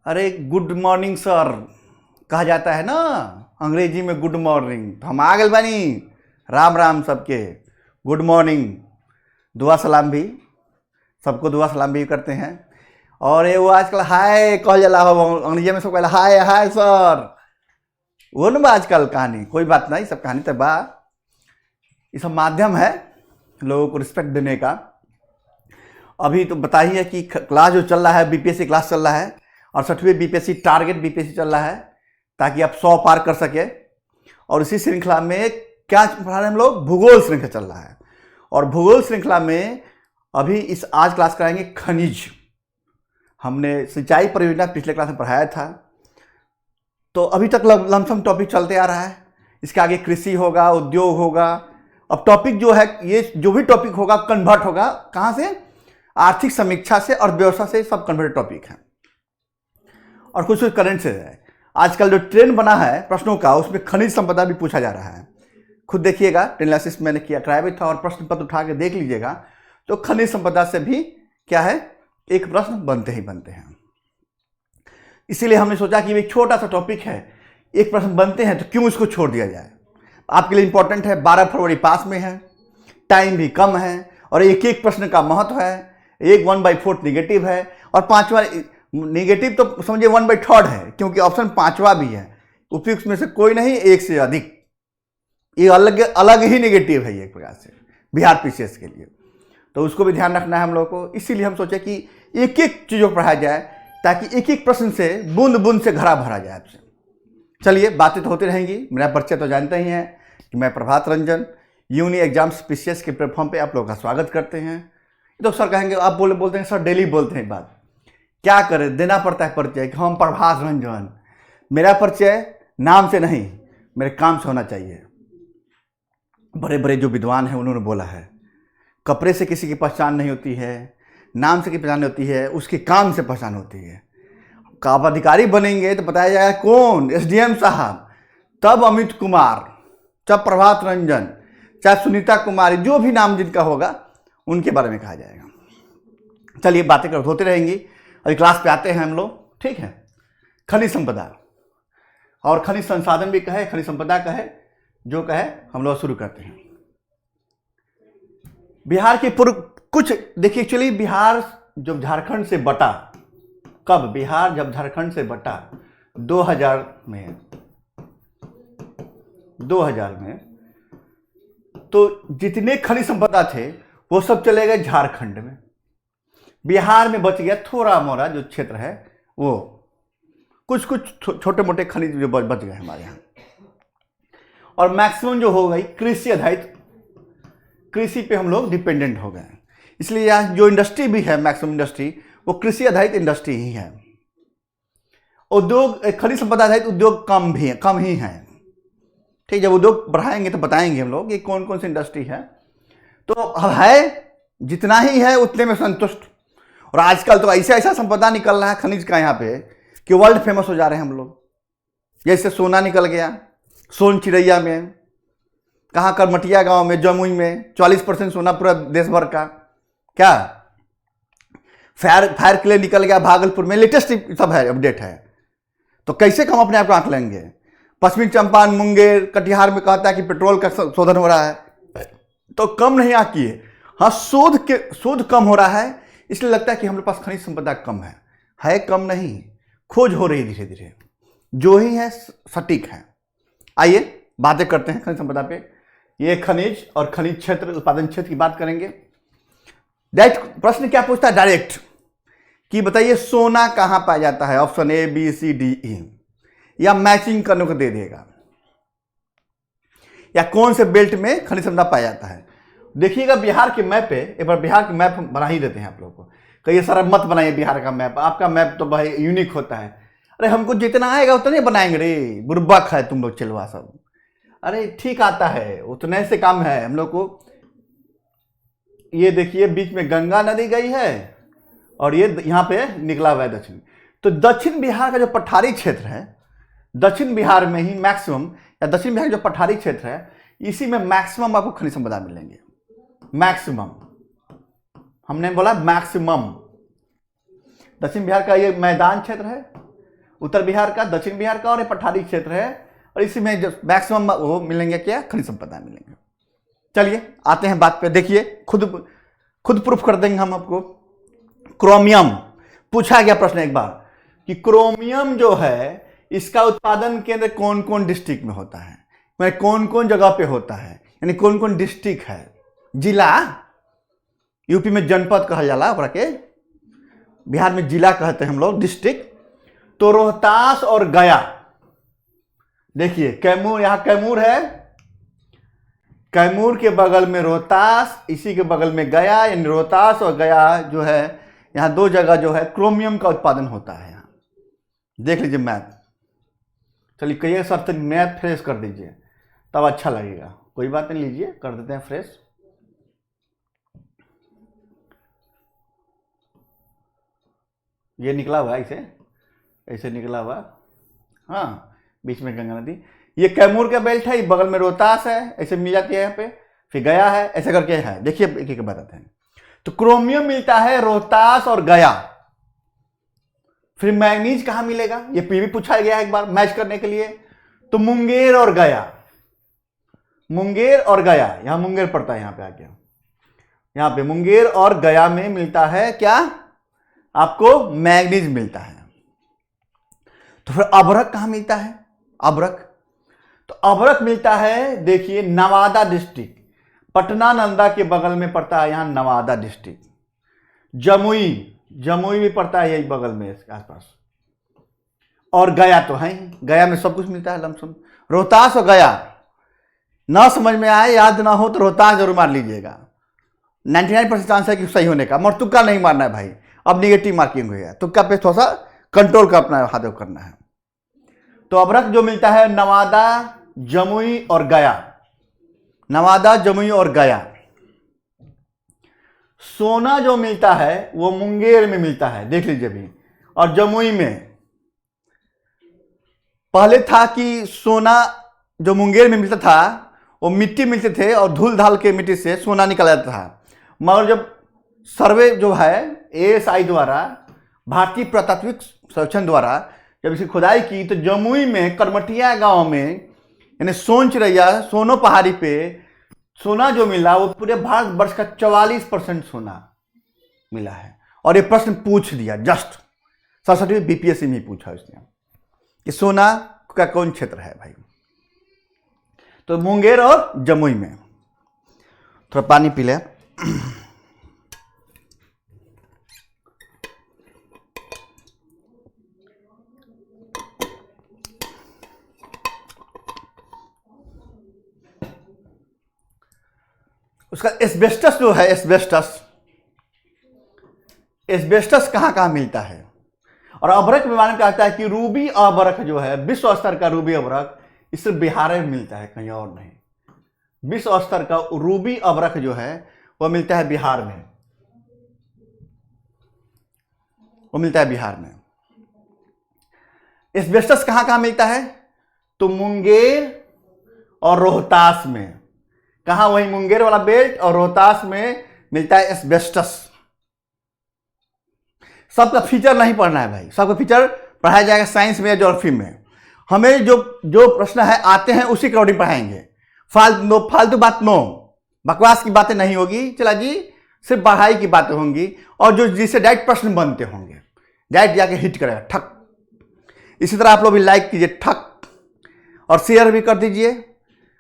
अरे good morning sir कहा जाता है ना अंग्रेजी में, गुड मॉर्निंग। तो हम आ गए बानी। राम राम सबके, गुड मॉर्निंग। दुआ सलाम भी सबको दुआ सलाम भी करते हैं। और ये वो आजकल हाय कह जाला हो अंग्रेजी में, सब कहला हाय हाय सर। वो ना आजकल कहानी, कोई बात नहीं, सब कहानी तो बा। ये सब माध्यम है लोगों को रिस्पेक्ट देने का। अभी तो बताइए कि क्लास जो चल रहा है, बीपीएससी क्लास चल रहा है और 6वीं बीपीएससी टारगेट बीपीएससी चल रहा है ताकि आप 100 पार कर सके। और इसी श्रृंखला में क्या पढ़ा रहे हैं हम लोग, भूगोल श्रृंखला चल रहा है। और भूगोल श्रृंखला में अभी इस आज क्लास कराएंगे खनिज। हमने सिंचाई परियोजना पिछले क्लास में पढ़ाया था, तो अभी तक लमसम टॉपिक चलते आ रहा है। इसके आगे कृषि होगा, उद्योग होगा। अब टॉपिक जो है, ये जो भी टॉपिक होगा कन्वर्ट होगा कहाँ से, आर्थिक समीक्षा से और व्यवस्था से, सब कन्वर्टेड टॉपिक है। और कुछ कुछ करंट से है। आजकल जो ट्रेंड बना है प्रश्नों का, उसमें खनिज संपदा भी पूछा जा रहा है। खुद देखिएगा, एनालिसिस मैंने किया, कराया भी था, और प्रश्न पत्र उठा के देख लीजिएगा तो खनिज संपदा से भी क्या है, एक प्रश्न बनते ही बनते हैं। इसीलिए हमने सोचा कि एक छोटा सा टॉपिक है, एक प्रश्न बनते हैं तो क्यों इसको छोड़ दिया जाए। आपके लिए इंपॉर्टेंट है, 12 फरवरी पास में है, टाइम भी कम है, और एक एक प्रश्न का महत्व है। एक 1/4 निगेटिव है, और 5वां निगेटिव तो समझिए 1/3 है, क्योंकि ऑप्शन 5वां भी है। उपयुक्त में से कोई नहीं, एक से अधिक। ये अलग अलग ही निगेटिव है ये एक प्रकार से बिहार पीसीएस के लिए, तो उसको भी ध्यान रखना है हम लोग को। इसीलिए हम सोचे कि एक एक चीज़ों को पढ़ाया जाए ताकि एक एक प्रश्न से बूंद बूंद से घड़ा भरा जाए आपसे। चलिए, बातें तो होती रहेंगी। मेरा परिचय तो जानते ही हैं कि मैं Prabhat Ranjan, uni exams PCS के प्लेटफॉर्म पे आप लोगों का स्वागत करते हैं। तो सर कहेंगे, आप बोलते हैं सर, डेली बोलते हैं बात, क्या करें, देना पड़ता है परिचय कि हम प्रभात रंजन। मेरा परिचय नाम से नहीं, मेरे काम से होना चाहिए। बड़े बड़े जो विद्वान हैं उन्होंने बोला है, कपड़े से किसी की पहचान नहीं होती है, नाम से की पहचान होती है, उसके काम से पहचान होती है। आप अधिकारी बनेंगे तो बताया जाएगा कौन, एसडीएम साहब, तब अमित कुमार, तब प्रभात रंजन, चाहे सुनीता कुमारी, जो भी नाम जिनका होगा उनके बारे में कहा जाएगा। चलिए, बातें होती रहेंगी। अभी क्लास पे आते हैं हम लोग, ठीक है। खनिज संपदा और खनिज संसाधन भी कहे, खनिज संपदा कहे, जो कहे, हम लोग शुरू करते हैं। बिहार के पूर्व कुछ देखिए, एक्चुअली बिहार जब झारखंड से बटा, कब बिहार जब झारखंड से बटा 2000 में, तो जितने खनिज संपदा थे वो सब चले गए झारखंड में। बिहार में बच गया थोड़ा मोड़ा जो क्षेत्र है, वो कुछ छोटे मोटे खनिज जो बच गए हमारे यहाँ। और मैक्सिमम जो हो गई कृषि आधारित, कृषि पे हम लोग डिपेंडेंट हो गए। इसलिए यहाँ जो इंडस्ट्री भी है, मैक्सिमम इंडस्ट्री वो कृषि आधारित इंडस्ट्री ही है। उद्योग, खनिज संपदा आधारित उद्योग कम ही है। ठीक, जब उद्योग बढ़ाएंगे तो बताएंगे हम लोग ये कौन कौन सी इंडस्ट्री है। तो है जितना ही है उतने में संतुष्ट। और आजकल तो ऐसा संपदा निकल रहा है खनिज का यहाँ पे कि वर्ल्ड फेमस हो जा रहे हैं हम लोग। जैसे सोना निकल गया सोन चिड़ैया में, कहाँ करमटिया गांव में, जमुई में 40% सोना पूरा देश भर का। क्या फायर क्ले निकल गया भागलपुर में, लेटेस्ट सब है, अपडेट है। तो कैसे हम अपने आप को आंक लेंगे। पश्चिमी चंपारण, मुंगेर, कटिहार में कहता है कि पेट्रोल का शोधन हो रहा है, तो कम नहीं आंकिए। हाँ, शोध कम हो रहा है, इसलिए लगता है कि हमारे पास खनिज संपदा कम है कम नहीं, खोज हो रही धीरे धीरे, जो ही है सटीक है। आइए बातें करते हैं खनिज संपदा पे। ये खनिज और खनिज क्षेत्र, उत्पादन क्षेत्र की बात करेंगे। डायरेक्ट प्रश्न क्या पूछता है, डायरेक्ट कि बताइए सोना कहां पाया जाता है, option A B C D E, या मैचिंग करने को दे देगा, या कौन से बेल्ट में खनिज संपदा पाया जाता है। देखिएगा बिहार के मैप पे, एक बार बिहार के मैप हम बना ही देते हैं आप लोगों को। कहिए सर मत बनाइए बिहार का मैप, आपका मैप तो भाई यूनिक होता है। अरे हमको जितना आएगा उतने बनाएंगे रे, बुर्बक है तुम लोग चिलवा सब। अरे ठीक आता है, उतने से काम है हम लोग को। ये देखिए बीच में गंगा नदी गई है और ये यहाँ पे निकला हुआ है दक्षिण। तो दक्षिण बिहार का जो पठारी क्षेत्र है, दक्षिण बिहार में ही मैक्सिमम, या दक्षिण बिहार का जो पठारी क्षेत्र है, इसी में मैक्सिमम आपको खनिज संपदा मिलेंगे। मैक्सिमम, हमने बोला मैक्सिमम। दक्षिण बिहार का ये मैदान क्षेत्र है, उत्तर बिहार का, दक्षिण बिहार का, और ये पठारी क्षेत्र है, और इसी में जो मैक्सिमम वो मिलेंगे क्या, खनिज संपदा मिलेंगे। चलिए आते हैं बात पे, देखिए खुद प्रूफ कर देंगे हम आपको। क्रोमियम पूछा गया प्रश्न एक बार कि क्रोमियम जो है इसका उत्पादन केंद्र कौन कौन डिस्ट्रिक्ट में होता है, यानी कौन कौन जगह पे होता है, यानी कौन कौन डिस्ट्रिक्ट है, जिला, यूपी में जनपद कहा जाला ओकरा के, बिहार में जिला कहते हैं हम लोग, डिस्ट्रिक्ट। तो रोहतास और गया, देखिए कैमूर, यहां कैमूर है, कैमूर के बगल में रोहतास, इसी के बगल में गया, यानी रोहतास और गया जो है, यहां दो जगह जो है क्रोमियम का उत्पादन होता है। यहां देख लीजिए मैथ। चलिए कहिए सर तो मैथ फ्रेश कर दीजिए तब अच्छा लगेगा, कोई बात नहीं, लीजिए कर देते हैं फ्रेश। ये निकला हुआ ऐसे ऐसे निकला हुआ, हाँ, बीच में गंगा नदी, ये कैमूर का बेल्ट है, बगल में रोहतास है, ऐसे मिल जाती है यहाँ पे, फिर गया है, ऐसे करके है। देखिए एक एक बताते हैं। तो क्रोमियम मिलता है रोहतास और गया। फिर मैग्नीज कहां मिलेगा, ये भी पूछा गया है एक बार मैच करने के लिए। तो मुंगेर और गया, मुंगेर और गया, यहां मुंगेर पड़ता है, यहां पे आके, यहां पे मुंगेर और गया में मिलता है क्या, आपको मैग्नीज मिलता है। तो फिर अभ्रक कहां मिलता है, अभ्रक, तो अभ्रक मिलता है, देखिए नवादा डिस्ट्रिक्ट, पटना नंदा के बगल में पड़ता है, यहां नवादा डिस्ट्रिक्ट। जमुई, जमुई भी पड़ता है यही बगल में, इसके आसपास। और गया तो है, गया में सब कुछ मिलता है लमसम। रोहतास और गया ना समझ में आए, याद ना हो तो रोहतास जरूर मार लीजिएगा, 99% चांस है कि सही होने का, मगर तुक्का नहीं मारना है भाई, अब निगेटिव मार्किंग हुई है, तुक्का पे थोड़ा सा कंट्रोल का अपना हाथ करना है। तो अभ्रक जो मिलता है नवादा, जमुई और गया, नवादा, जमुई और गया। सोना जो मिलता है वो मुंगेर में मिलता है, देख लीजिए अभी, और जमुई में। पहले था कि सोना जो मुंगेर में मिलता था वो मिट्टी मिलते थे, और धूल धाल के मिट्टी से सोना निकाला जाता था, मगर जब सर्वे जो है ASI द्वारा, भारतीय पुरातात्विक सर्वेक्षण द्वारा जब इसकी खुदाई की, तो जमुई में करमटिया गांव में, यानी सोनचरैया, सोनो पहाड़ी पे सोना जो मिला वो पूरे भारत वर्ष का 44% सोना मिला है। और ये प्रश्न पूछ दिया जस्ट, सरस्वती BPSC में ही पूछा इसने कि सोना का कौन क्षेत्र है भाई। तो मुंगेर और जमुई में। थोड़ा पानी पी ले। उसका एस्बेस्टस जो है, एस्बेस्टस, एस्बेस्टस कहां कहां मिलता है। और अभ्रक विमान कहता है कि रूबी अभ्रक जो है, विश्व स्तर का रूबी अभ्रक, इस बिहार में मिलता है, कहीं और नहीं। विश्व स्तर का रूबी अभ्रक जो है वो मिलता है बिहार में, वो मिलता है बिहार में। एस्बेस्टस कहां कहां मिलता है, तो मुंगेर और रोहतास में। कहां, वही मुंगेर वाला बेल्ट और रोहतास में मिलता है एस्बेस्टस। सबका फीचर नहीं पढ़ना है भाई, सबका फीचर पढ़ाया जाएगा साइंस में या ज्योग्राफी में। हमें जो प्रश्न है आते हैं उसी अकॉर्डिंग पढ़ाएंगे, फालतू बात नो, बकवास की बातें नहीं होगी, चला जी, सिर्फ पढ़ाई की बातें होंगी, और जो जिससे डायरेक्ट प्रश्न बनते होंगे, डायरेक्ट जाके हिट करेगा ठक। इसी तरह आप लोग भी लाइक कीजिए ठक, और शेयर भी कर दीजिए,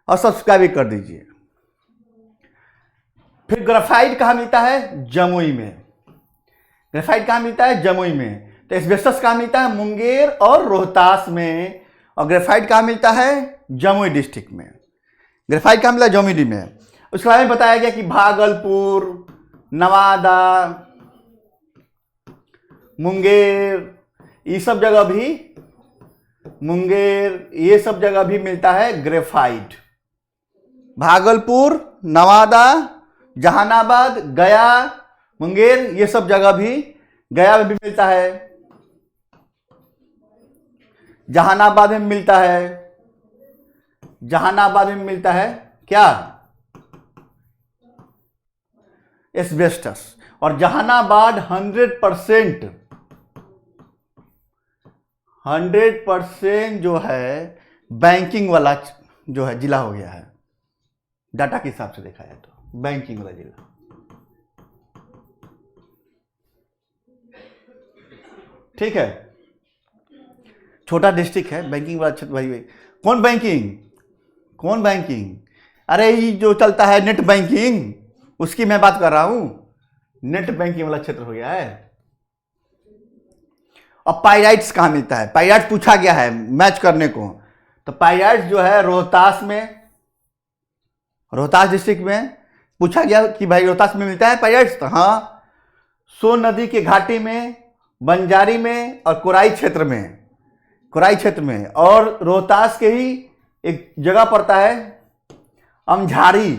और सब्सक्राइब भी कर दीजिए। फिर ग्रेफाइट कहां मिलता है, जमुई में। ग्रेफाइट कहां मिलता है, जमुई में। तो एस्बेस्टस कहां मिलता है, मुंगेर और रोहतास में। और ग्रेफाइट कहां मिलता है, जमुई डिस्ट्रिक्ट में। ग्रेफाइट कहां मिला, जमुई में। उसके बारे में बताया गया कि भागलपुर, नवादा, मुंगेर, ये सब जगह भी, मुंगेर, ये सब जगह भी मिलता है ग्रेफाइट। भागलपुर, नवादा, जहानाबाद, गया, मुंगेर, ये सब जगह भी, गया में भी मिलता है, जहानाबाद में मिलता है, जहानाबाद में मिलता है क्या, एस्बेस्टस। और जहानाबाद 100% 100% जो है बैंकिंग वाला जो है जिला हो गया है, डाटा के हिसाब से देखा जाए तो बैंकिंग वाला जिला। ठीक है, छोटा डिस्ट्रिक्ट है, बैंकिंग वाला क्षेत्र भाई। कौन बैंकिंग, कौन बैंकिंग? अरे ये जो चलता है नेट बैंकिंग, उसकी मैं बात कर रहा हूं। नेट बैंकिंग वाला क्षेत्र हो गया है। अब पाइराइट्स कहाँ मिलता है? पाइराइट्स पूछा गया है मैच करने को, तो पाइराइट्स जो है रोहतास में, रोहतास डिस्ट्रिक्ट में पूछा गया कि भाई रोहतास में मिलता है पाइराइट्स, तो हाँ, सोन नदी के घाटी में, बंजारी में और कोराई क्षेत्र में, कोराई क्षेत्र में। और रोहतास के ही एक जगह पड़ता है अमझारी,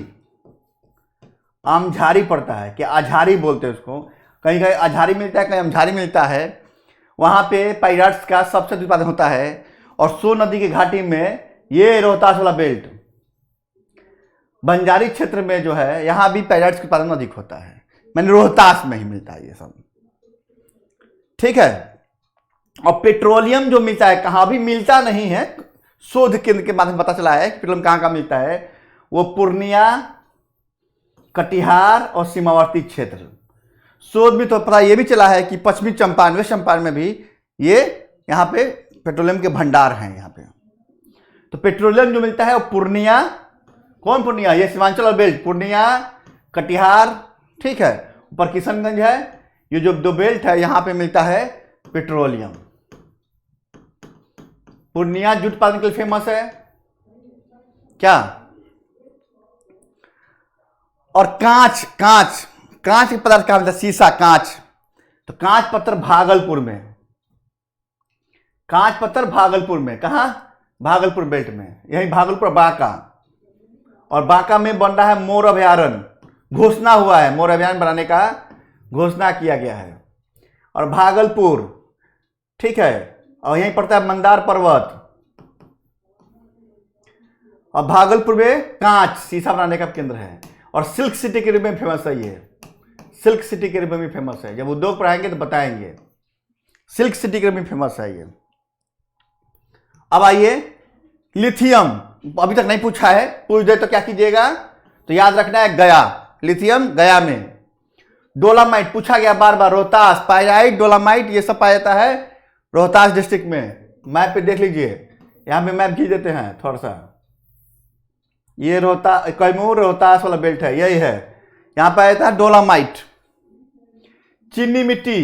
अमझारी पड़ता है कि आझारी बोलते हैं उसको, कहीं कहीं आझारी मिलता है, कहीं अमझारी मिलता है। वहाँ पे पाइराइट्स का सबसे उत्पादन होता है। और सोन नदी की घाटी में ये रोहतास वाला बेल्ट, बंजारी क्षेत्र में जो है, यहाँ भी पाइराइट्स का उत्पादन अधिक होता है, मैंने रोहतास में ही मिलता है ये सब। ठीक है। और पेट्रोलियम जो मिलता है, कहाँ भी मिलता नहीं है, शोध केंद्र के माध्यम पता चला है कि पेट्रोलियम कहाँ कहाँ मिलता है, वो पूर्णिया, कटिहार और सीमावर्ती क्षेत्र। शोध भी तो पता ये भी चला है कि पश्चिमी चंपारण, वेस्ट चंपारण में भी ये यहाँ पे पेट्रोलियम के भंडार हैं यहाँ पे। तो पेट्रोलियम जो मिलता है वो पूर्णिया, कौन पूर्णिया? ये सीमांचल और बेल्ट, पूर्णिया, कटिहार, ठीक है, ऊपर किशनगंज है, ये जो दो बेल्ट है यहाँ पे मिलता है पेट्रोलियम। पूर्णिया जूट उत्पादन के लिए फेमस है क्या? और कांच, कांच, कांच के पदार्थ कहाँ मिलता है? शीशा, कांच। तो कांच पत्थर भागलपुर में, कांच पत्थर भागलपुर में, कहाँ? भागलपुर बेल्ट में, यही भागलपुर, बांका। और बांका में बन रहा है मोर अभयारण्य, घोषणा हुआ है, मोर अभयारण्य बनाने का घोषणा किया गया है। और भागलपुर, ठीक है, और यहीं पड़ता है मंदार पर्वत। और भागलपुर में कांच, शीशा बनाने का केंद्र है। और सिल्क सिटी के रूप में फेमस है ये, सिल्क सिटी के रूप में भी फेमस है, जब उद्योग पढ़ाएंगे तो बताएंगे, सिल्क सिटी के रूप में फेमस है ये। अब आइए लिथियम, अभी तक नहीं पूछा है, पूछ दे तो क्या कीजिएगा, तो याद रखना है गया, लिथियम गया में। डोलामाइट पूछा गया बार बार, रोहतास, पाइराइट, डोलामाइट ये सब पाया जाता है रोहतास डिस्ट्रिक्ट में। मैप पे देख लीजिए, यहां पे मैप खींच देते हैं थोड़ा सा, ये रोहतास, कैमूर रोहतास वाला बेल्ट है, यही है, यहां पर आता है डोलामाइट। चीनी मिट्टी,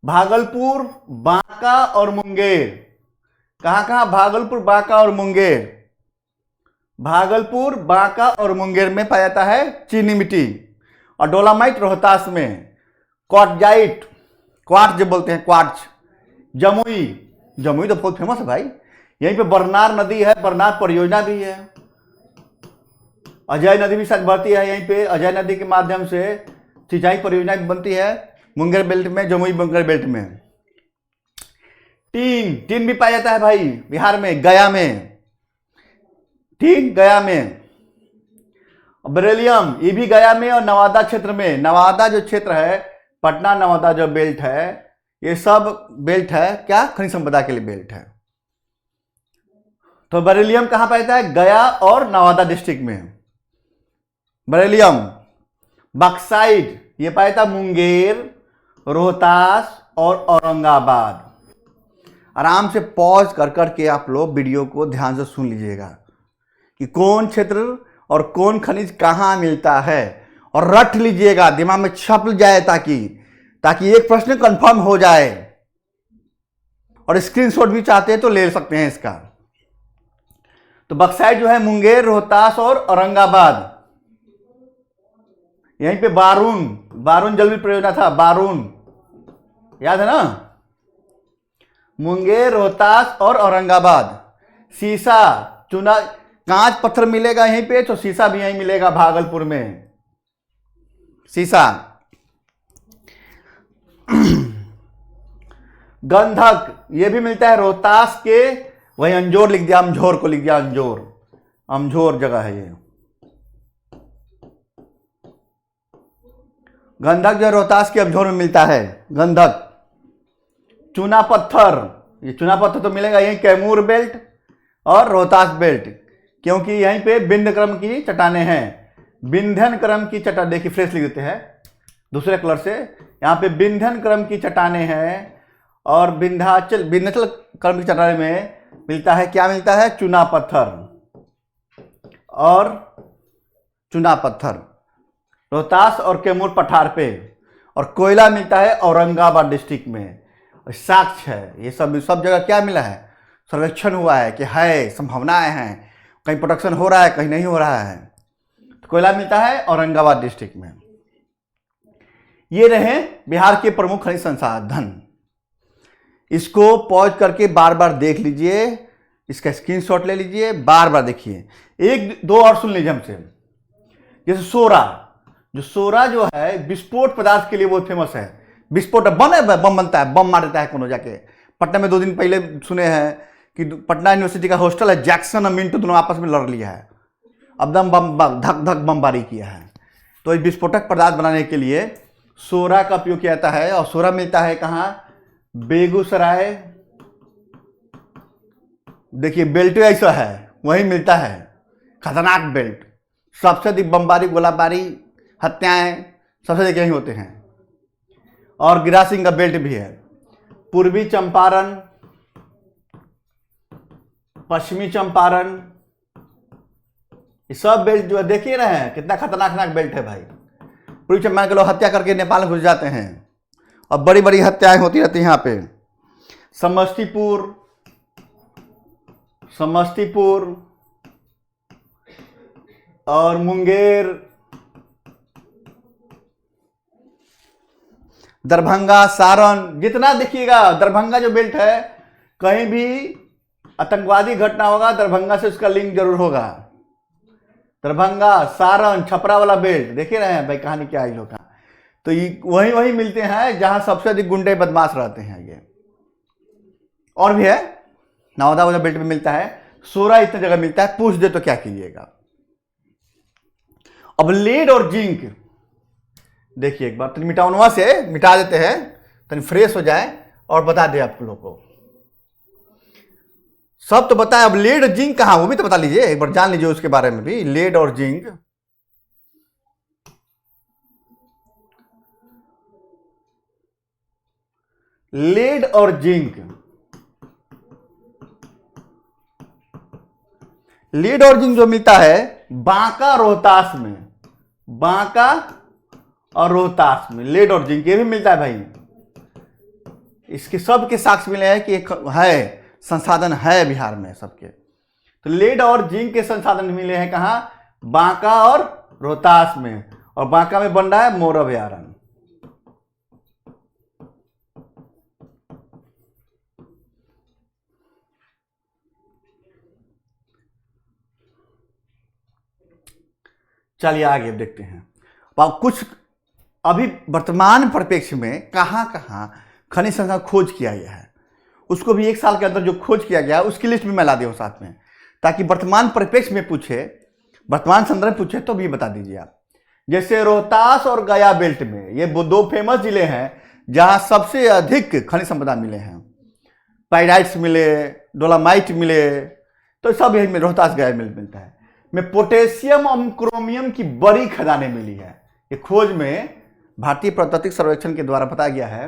भागलपुर, बांका और मुंगेर, कहां कहां? भागलपुर, बांका और मुंगेर, भागलपुर, बांका और मुंगेर में पाया जाता है चीनी मिट्टी। और डोलामाइट रोहतास में। क्वार्टजाइट, क्वार्ट्ज जो बोलते हैं, क्वार्ट्ज। जमुई, जमुई तो बहुत फेमस है भाई, यहीं पे बरनार नदी है, बरनार परियोजना भी है। अजय नदी भी शायद बहती है यहीं पे, अजय नदी के माध्यम से सिंचाई परियोजना भी बनती है मुंगेर बेल्ट में, जमुई मुंगेर बेल्ट में। टीन, टीन भी पाया जाता है भाई बिहार में, गया में, टीन गया में। बेरिलियम ये भी गया में और नवादा क्षेत्र में। नवादा जो क्षेत्र है, पटना नवादा जो बेल्ट है, ये सब बेल्ट है क्या? खनिज संपदा के लिए बेल्ट है। तो बेरिलियम कहां पाया है? गया और नवादा डिस्ट्रिक्ट में बेरिलियम। बक्साइट ये पाया था मुंगेर, रोहतास और औरंगाबाद। आराम से पॉज कर करके आप लोग वीडियो को ध्यान से सुन लीजिएगा कि कौन क्षेत्र और कौन खनिज कहां मिलता है, और रट लीजिएगा, दिमाग में छप जाए, ताकि एक प्रश्न कंफर्म हो जाए। और स्क्रीनशॉट भी चाहते हैं तो ले सकते हैं इसका। तो बक्साइट जो है मुंगेर, रोहतास और औरंगाबाद। यहीं पे बारून, बारून जल परियोजना था, बारून याद है ना? मुंगेर, रोहतास और औरंगाबाद। शीशा, चुना, कांच पत्थर मिलेगा यहीं पे, तो शीशा भी यहीं मिलेगा भागलपुर में, शीशा। गंधक ये भी मिलता है रोहतास के, वही अंजोर लिख दिया, अमझोर को लिख दिया, अंजोर, अमझोर जगह है ये। गंधक जो रोहतास के अमझोर में मिलता है, गंधक। चूना पत्थर, ये चूना पत्थर तो मिलेगा यहीं कैमूर बेल्ट और रोहतास बेल्ट, क्योंकि यहीं पे विंध्य क्रम की चट्टानें हैं। विंध्यन क्रम की चट्टान, देखिए फ्रेश लिख देते हैं दूसरे कलर से, यहाँ पे विंध्यन क्रम की चट्टानें हैं और विंध्याचल क्रम की चट्टाने में मिलता है, क्या मिलता है, चूना पत्थर और चूना पत्थर रोहतास और कैमूर पठार पे। और कोयला मिलता है औरंगाबाद डिस्ट्रिक्ट में। साक्ष्य है, ये सब जगह क्या मिला है, सर्वेक्षण हुआ है कि है, संभावनाएं हैं, कहीं प्रोडक्शन हो रहा है कहीं नहीं हो रहा है। तो कोयला मिलता है औरंगाबाद डिस्ट्रिक्ट में। ये रहे बिहार के प्रमुख खनिज संसाधन। इसको पॉज करके बार बार देख लीजिए, इसका स्क्रीनशॉट ले लीजिए, बार बार देखिए। एक दो और सुन लीजिए हमसे, जैसे सोरा, जो सोरा जो है विस्फोट पदार्थ के लिए बहुत फेमस है। विस्फोट बम बनता है, बम मार देता है कोनो जाके। पटना में 2 दिन पहले सुने हैं कि पटना यूनिवर्सिटी का हॉस्टल है, जैक्सन और मिंटो दोनों आपस में लड़ लिया है, अब दम बम धक धक बमबारी किया है। तो विस्फोटक पदार्थ बनाने के लिए सोरा का उपयोग किया जाता है। और सोरा मिलता है कहाँ, बेगूसराय, देखिए बेल्ट ऐसा है, वहीं मिलता है, खतरनाक बेल्ट। सबसे अधिक बमबारी, गोलाबारी, हत्याएं सबसे अधिक यहीं होते हैं। और गिरासिंग का बेल्ट भी है। पूर्वी चंपारण, पश्चिमी चंपारण, ये सब बेल्ट जो है देख ही रहे हैं कितना खतरनाक बेल्ट है भाई। पूर्वी चंपारण के लोग हत्या करके नेपाल घुस जाते हैं और बड़ी बड़ी हत्याएं होती रहती हैं यहाँ पे। समस्तीपुर और मुंगेर, दरभंगा, सारण, जितना देखिएगा दरभंगा जो बेल्ट है, कहीं भी आतंकवादी घटना होगा दरभंगा से उसका लिंक जरूर होगा। दरभंगा, सारण, छपरा वाला बेल्ट देखे रहे हैं भाई, कहानी क्या है लोग का। तो ये वही मिलते हैं जहां सबसे अधिक गुंडे बदमाश रहते हैं ये। और भी है, नवादा वाला बेल्ट में मिलता है, सोरा इतने जगह मिलता है, पूछ दे तो क्या कीजिएगा। अब लेड और जिंक देखिए एक बार, तो मिटाउनवा से मिटा देते हैं तो फ्रेश हो जाए और बता दे आप लोगों को। सब तो बताएं, अब लेड और जिंक कहां, वो भी तो बता लीजिए, एक बार जान लीजिए उसके बारे में भी। लेड और जिंक, लेड और जिंक, लेड और जिंक जो मिलता है बांका रोहतास में, बांका और रोहतास में लेड और जिंक ये भी मिलता है भाई। इसके सबके साक्ष्य मिले हैं कि है, संसाधन है बिहार में सबके। तो लेड और जिंक के संसाधन मिले हैं कहाँ, बांका और रोहतास में। और बांका में बन रहा है मोर अभयारण्य। चलिए आगे देखते हैं। कुछ अभी वर्तमान परिप्रेक्ष्य में कहाँ कहाँ खनिज संसाधन खोज किया गया है, उसको भी 1 साल के अंदर जो खोज किया गया है उसकी लिस्ट भी मैं ला दिया हूँ साथ में, ताकि वर्तमान परिप्रेक्ष्य में पूछे, वर्तमान संदर्भ में पूछे तो भी बता दीजिए आप। जैसे रोहतास और गया बेल्ट में ये 2 फेमस जिले हैं जहाँ सबसे अधिक खनिज संपदा मिले हैं। पाइराइट्स मिले, डोलामाइट मिले, तो सब यही रोहतास गया मिलता है। में पोटेशियम और क्रोमियम की बड़ी खदानें मिली है। ये खोज में भारतीय प्रत्नतत्व सर्वेक्षण के द्वारा बताया गया है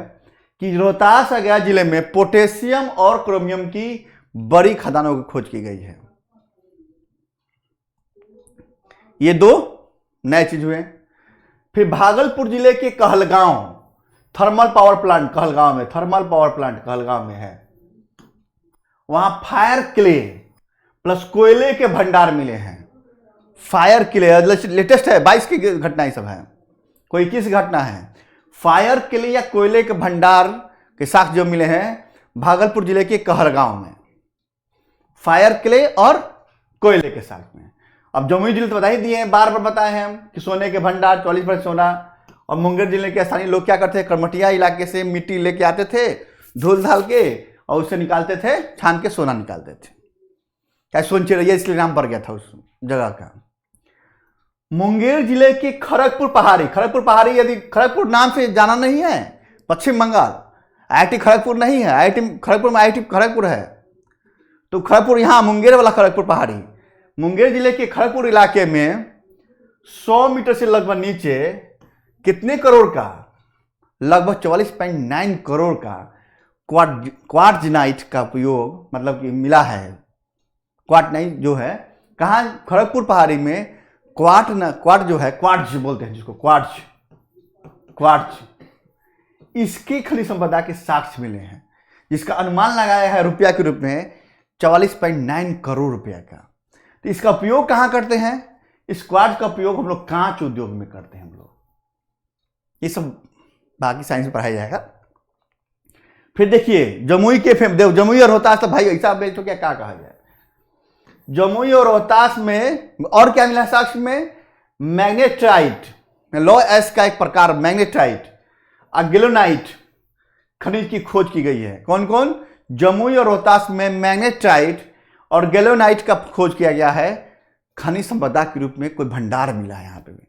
कि रोहतास और गया जिले में पोटेशियम और क्रोमियम की बड़ी खदानों की खोज की गई है। ये 2 नए चीज हुए। फिर भागलपुर जिले के Kahalgaon thermal power plant, Kahalgaon में थर्मल पावर प्लांट कहलगांव में है, वहां फायर क्ले प्लस कोयले के भंडार मिले हैं। फायर क्ले लेटेस्ट है, 22 की घटना ही सब है, कोई 21 घटना है। फायर क्ले या कोयले के भंडार के साक्ष्य जो मिले हैं भागलपुर जिले के कहलगांव में, फायर क्ले और कोयले के साक्ष्य में। अब जमुई जिले तो बता ही दिए हैं, बार बार बताए हैं हम कि सोने के भंडार 40% सोना। और मुंगेर जिले के स्थानीय लोग क्या करते थे, करमटिया इलाके से मिट्टी लेके आते थे धूल धाल के और उससे निकालते थे, छान के सोना निकालते थे। क्या सोनचिरैया इसलिए नाम पड़ गया था उस जगह का। मुंगेर जिले की खड़गपुर पहाड़ी, खड़गपुर पहाड़ी यदि खड़गपुर नाम से जाना नहीं है, पश्चिम बंगाल, IIT खड़गपुर नहीं है, IIT खड़गपुर में IIT खड़गपुर है। तो खड़गपुर यहाँ मुंगेर वाला खड़गपुर पहाड़ी, मुंगेर जिले के खड़गपुर इलाके में 100 मीटर से लगभग नीचे कितने करोड़ का, लगभग 44.9 करोड़ का क्वार्ट्जनाइट का उपयोग मतलब कि मिला है। क्वार्ट्जनाइट जो है कहाँ, खड़गपुर पहाड़ी में क्वार्ट जो है, क्वार्ट्ज बोलते हैं जिसको, क्वार्ट्ज इसकी खनिज संपदा के साक्ष्य मिले हैं, जिसका अनुमान लगाया है रुपया के रूप में 44.9 करोड़ रुपया का। तो इसका उपयोग कहाँ करते हैं? इस क्वार्ट्ज का उपयोग हम लोग कांच उद्योग में करते हैं हम लोग। ये सब बाकी साइंस में पढ़ाया जाएगा। फिर देखिए जमुई के जमुई और रोहतास, तो भाई ऐसा बेच तो क्या कहा जाए, जमुई और रोहतास में और क्या मिला साक्ष्य में? मैग्नेटाइट, लौ एस का एक प्रकार मैग्नेटाइट, अगेलोनाइट खनिज की खोज की गई है। कौन कौन? जमुई और रोहतास में मैग्नेटाइट और गैलोनाइट का खोज किया गया है। खनिज संपदा के रूप में कोई भंडार मिला है यहाँ पे भी।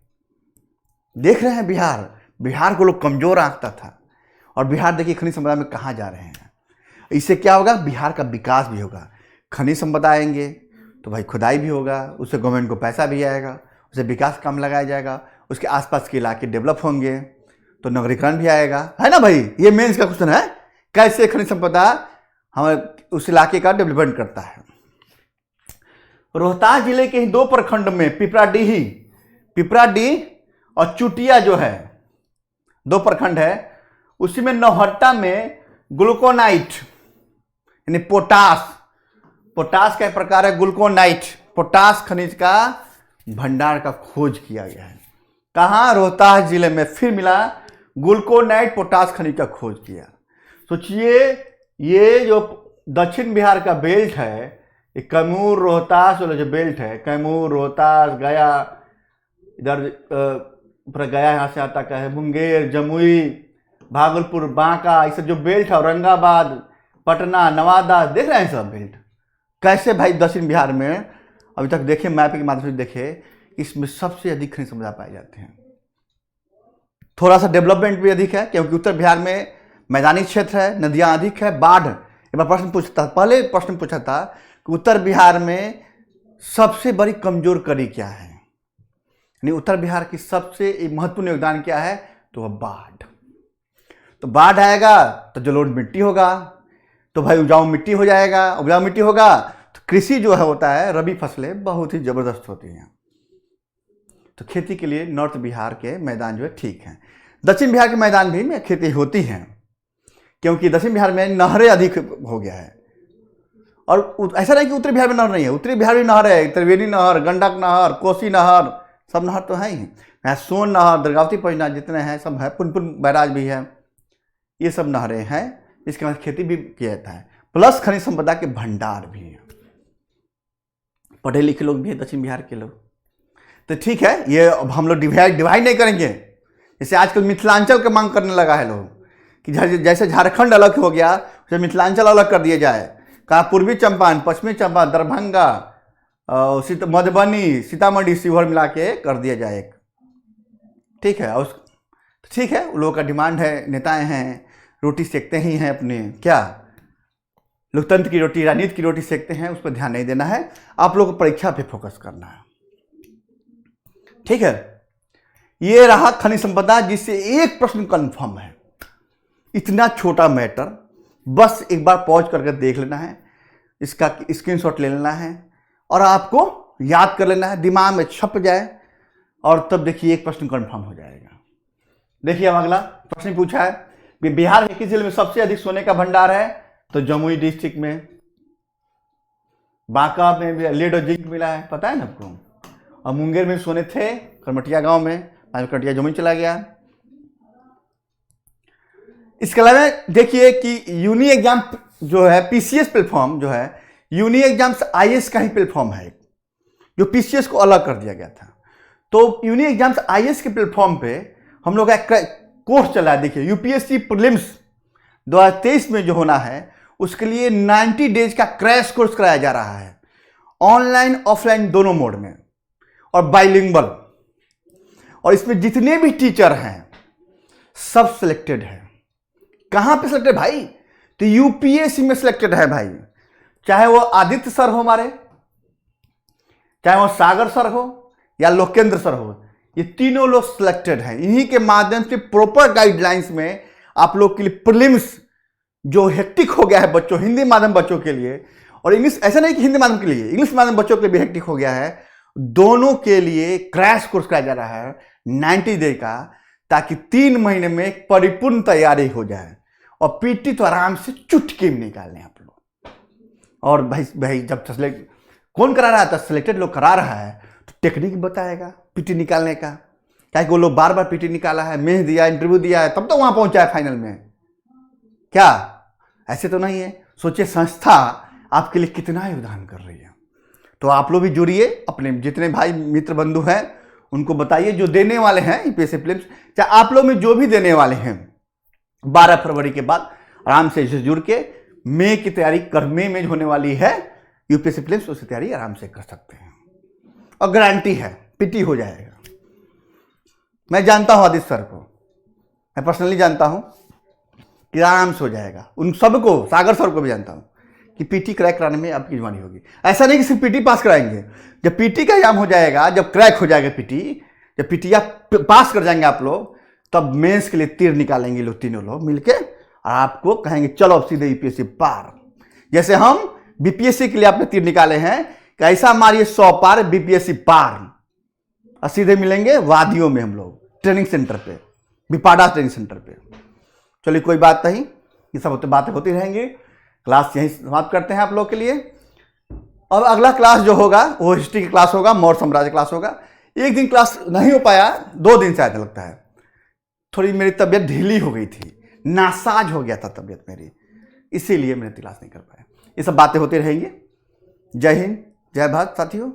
देख रहे हैं बिहार को लोग कमजोर आंकता था, और बिहार देखिए खनिज संपदा में कहाँ जा रहे हैं। इससे क्या होगा? बिहार का विकास भी होगा। खनिज संपदा आएंगे तो भाई खुदाई भी होगा, उससे गवर्नमेंट को पैसा भी आएगा, उसे विकास काम लगाया जाएगा, उसके आसपास के इलाके डेवलप होंगे तो नगरीकरण भी आएगा, है ना भाई। ये मेंस का क्वेश्चन है, कैसे खनिज संपदा हमारे उस इलाके का डेवलपमेंट करता है। रोहतास जिले के ही 2 प्रखंड में पिपराडीह और चुटिया जो है 2 प्रखंड है, उसी में नौहट्टा में ग्लूकोनाइट यानी पोटास का एक प्रकार है ग्लूकोनाइट, पोटास खनिज का भंडार का खोज किया गया है। कहाँ? रोहतास जिले में फिर मिला ग्लूकोनाइट, पोटास खनिज का खोज किया। सोचिए ये जो दक्षिण बिहार का बेल्ट है, ये कैमूर रोहतास वाला जो बेल्ट है, कैमूर रोहतास गया, इधर ऊपर गया यहाँ से आता का है, मुंगेर, जमुई, भागलपुर, बांका, ये सब जो बेल्ट है, औरंगाबाद, पटना, नवादा, देख रहे हैं सब बेल्ट कैसे भाई दक्षिण बिहार में अभी तक देखे, मैप के माध्यम से देखे, इसमें सबसे अधिक खनिज संपदा पाए जाते हैं। थोड़ा सा डेवलपमेंट भी अधिक है क्योंकि उत्तर बिहार में मैदानी क्षेत्र है, नदियां अधिक है, बाढ़। एक बार प्रश्न पूछता, पहले प्रश्न पूछा था कि उत्तर बिहार में सबसे बड़ी कमजोर कड़ी क्या है, यानी उत्तर बिहार की सबसे महत्वपूर्ण योगदान क्या है, तो वह बाढ़। तो बाढ़ आएगा तो जलोढ़ मिट्टी होगा, तो भाई उपजाऊ मिट्टी हो जाएगा, उपजाऊ मिट्टी होगा तो कृषि जो है होता है, रबी फसलें बहुत ही जबरदस्त होती हैं। तो खेती के लिए नॉर्थ बिहार के मैदान जो है ठीक है। दक्षिण बिहार के मैदान भी में खेती होती हैं क्योंकि दक्षिण बिहार में नहरें अधिक हो गया है। और ऐसा नहीं कि उत्तरी बिहार में नहर नहीं है, उत्तरी बिहार में नहर है, त्रिवेणी नहर, गंडक नहर, कोसी नहर, सब नहर तो है ही। यहाँ सोन नहर, दुर्गावती परियोजना जितने हैं सब है, पुनपुन बैराज भी है, ये सब नहरें हैं, इसके बाद खेती भी किया जाता है, प्लस खनिज संपदा के भंडार भी है। पढ़े लिखे लोग भी है दक्षिण बिहार के लोग, तो ठीक है। ये अब हम लोग डिवाइड नहीं करेंगे, जैसे आजकल मिथिलांचल का मांग करने लगा है लोग कि जैसे झारखंड अलग हो गया उसे मिथिलांचल अलग कर दिया जाए। कहाँ? पूर्वी चंपारण, पश्चिमी चंपारण, दरभंगा, मधुबनी, सीतामढ़ी, शिवहर मिला के कर दिया जाए, ठीक है। और ठीक है, उन लोगों का डिमांड है, नेताएं हैं, रोटी सेकते ही हैं अपने, क्या लोकतंत्र की रोटी, राजनीति की रोटी सेकते हैं, उस पर ध्यान नहीं देना है। आप लोगों को परीक्षा पे फोकस करना है, ठीक है। ये रहा खनिज संपदा, जिससे एक प्रश्न कंफर्म है। इतना छोटा मैटर, बस एक बार पॉज करके देख लेना है, इसका स्क्रीनशॉट ले लेना है और आपको याद कर लेना है, दिमाग में छप जाए, और तब देखिए एक प्रश्न कंफर्म हो जाएगा। देखिए अब अगला प्रश्न पूछा है कि बिहार के किस जिले में सबसे अधिक सोने का भंडार है, तो जमुई डिस्ट्रिक्ट में। बांका में भी लेड और जिंक मिला है, पता है ना आपको। और मुंगेर में सोने थे, करमटिया गांव में, करमटिया जमुई चला गया। इसके अलावा देखिए कि यूनी एग्जाम जो है, पीसीएस प्लेटफॉर्म जो है, यूनी एग्जाम्स आईएएस का ही प्लेटफॉर्म है, जो पीसीएस को अलग कर दिया गया था। तो यूनी एग्जाम्स आईएएस के प्लेटफॉर्म पे हम लोग का कोर्स चला है। देखिए यूपीएससी प्रीलिम्स 2023 में जो होना है, उसके लिए 90 डेज का क्रैश कोर्स कराया जा रहा है, ऑनलाइन ऑफलाइन दोनों मोड में, और बाइलिंगुअल। और इसमें जितने भी टीचर हैं सब सिलेक्टेड हैं, कहां पे सिलेक्टेड भाई? तो यूपीएससी में सिलेक्टेड है भाई। चाहे वो आदित्य सर हो हमारे, चाहे वो सागर सर हो या लोकेंद्र सर हो, ये तीनों लोग सिलेक्टेड हैं। इन्हीं के माध्यम से प्रॉपर गाइडलाइंस में आप लोग के लिए प्रीलिम्स जो हेक्टिक हो गया है बच्चों, हिंदी माध्यम बच्चों के लिए और इंग्लिश, ऐसा नहीं कि हिंदी माध्यम के लिए, इंग्लिश माध्यम बच्चों के लिए भी हेक्टिक हो गया है, दोनों के लिए क्रैश कोर्स कराया जा रहा है 90 डे का, ताकि 3 महीने में एक परिपूर्ण तैयारी हो जाए और पीटी तो आराम से चुटकी में निकाल लें आप लोग। और भाई जब सेलेक्ट कौन करा रहा था, सिलेक्टेड लोग करा रहा है तो टेक्निक बताएगा पीटी निकालने का। क्या वो लोग बार बार पीटी निकाला है, मेंस दिया, इंटरव्यू दिया है, तब तो वहां पहुंचा है फाइनल में? क्या ऐसे तो नहीं है? सोचिए संस्था आपके लिए कितना योगदान कर रही है। तो आप लोग भी जुड़िए, अपने जितने भाई मित्र बंधु हैं उनको बताइए, जो देने वाले हैं यूपीएससी प्रीलिम्स, चाहे आप लोग में जो भी देने वाले हैं 12 फरवरी के बाद आराम से इससे जुड़ के मई की तैयारी कर, मई में होने वाली है यूपीएससी प्रीलिम्स, उसकी तैयारी आराम से कर सकते हैं और गारंटी है पीटी हो जाएगा। मैं जानता हूं आदित्य सर को, मैं पर्सनली जानता हूं कि आराम से हो जाएगा। उन सबको, सागर सर को भी जानता हूं कि पीटी क्रैक कराने में आपकी जुबानी होगी। ऐसा नहीं कि सिर्फ पीटी पास कराएंगे, जब पीटी का एग्जाम हो जाएगा, जब क्रैक हो जाएगा पीटी, जब पीटी आप पास कर जाएंगे आप लोग, तब मेंस के लिए तीर निकालेंगे लोग, तीनों लोग मिलके, और आपको कहेंगे चलो अब सीधे यूपीएससी पार। जैसे हम बीपीएससी के लिए आपने तीर निकाले हैं, कैसा मारिए 100 पार, बीपीएससी पार, और सीधे मिलेंगे वादियों में हम लोग ट्रेनिंग सेंटर पे, बिपाडा ट्रेनिंग सेंटर पे। चलिए कोई बात नहीं, ये सब बातें होती रहेंगी। क्लास यहीं समाप्त करते हैं आप लोग के लिए। अब अगला क्लास जो होगा वो हिस्ट्री की क्लास होगा, मौर्य साम्राज्य क्लास होगा। एक दिन क्लास नहीं हो पाया, 2 दिन से आया लगता है, थोड़ी मेरी तबीयत ढीली हो गई थी, नासाज हो गया था तबीयत मेरी, इसीलिए मैंने क्लास नहीं कर पाया। ये सब बातें होती रहेंगी। जय हिंद, जय भारत साथियों।